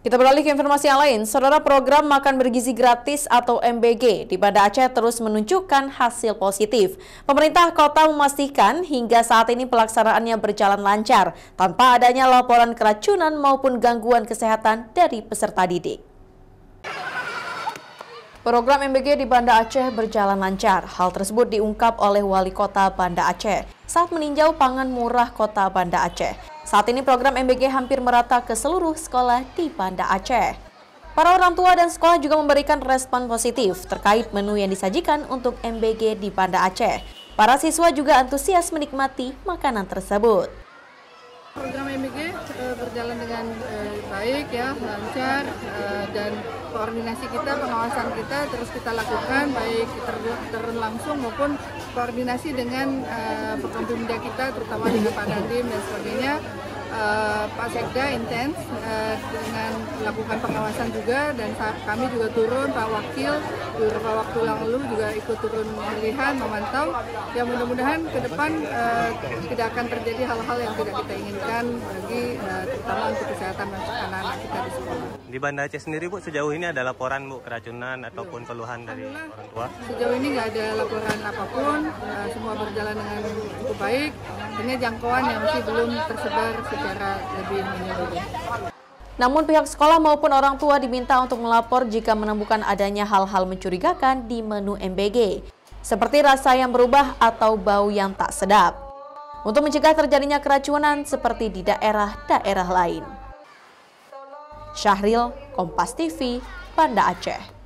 Kita beralih ke informasi yang lain. Saudara, program Makan Bergizi Gratis atau MBG di Banda Aceh terus menunjukkan hasil positif. Pemerintah kota memastikan hingga saat ini pelaksanaannya berjalan lancar tanpa adanya laporan keracunan maupun gangguan kesehatan dari peserta didik. Program MBG di Banda Aceh berjalan lancar. Hal tersebut diungkap oleh Wali Kota Banda Aceh saat meninjau pangan murah Kota Banda Aceh. Saat ini program MBG hampir merata ke seluruh sekolah di Banda Aceh. Para orang tua dan sekolah juga memberikan respon positif terkait menu yang disajikan untuk MBG di Banda Aceh. Para siswa juga antusias menikmati makanan tersebut. Program MBG berjalan dengan baik ya, lancar, dan koordinasi kita, pengawasan kita terus kita lakukan baik turun langsung maupun koordinasi dengan Forkompimda kita, terutama dengan Pak Dandim dan sebagainya. Pak Sekda intens dengan melakukan pengawasan juga, dan kami juga turun, Pak Wakil beberapa waktu lalu juga ikut turun melihat, memantau. Ya mudah-mudahan ke depan tidak akan terjadi hal-hal yang tidak kita inginkan bagi terutama untuk kesehatan anak-anak kita di sekolah. Di Banda Aceh sendiri Bu, sejauh ini ada laporan Bu keracunan ataupun keluhan dari orang tua? Sejauh ini nggak ada laporan apapun, semua berjalan dengan cukup baik. Hanya jangkauan yang masih belum tersebar secara lebih menyeluruh. Namun pihak sekolah maupun orang tua diminta untuk melapor jika menemukan adanya hal-hal mencurigakan di menu MBG, seperti rasa yang berubah atau bau yang tak sedap, untuk mencegah terjadinya keracunan seperti di daerah-daerah lain. Syahril, Kompas TV, Banda Aceh.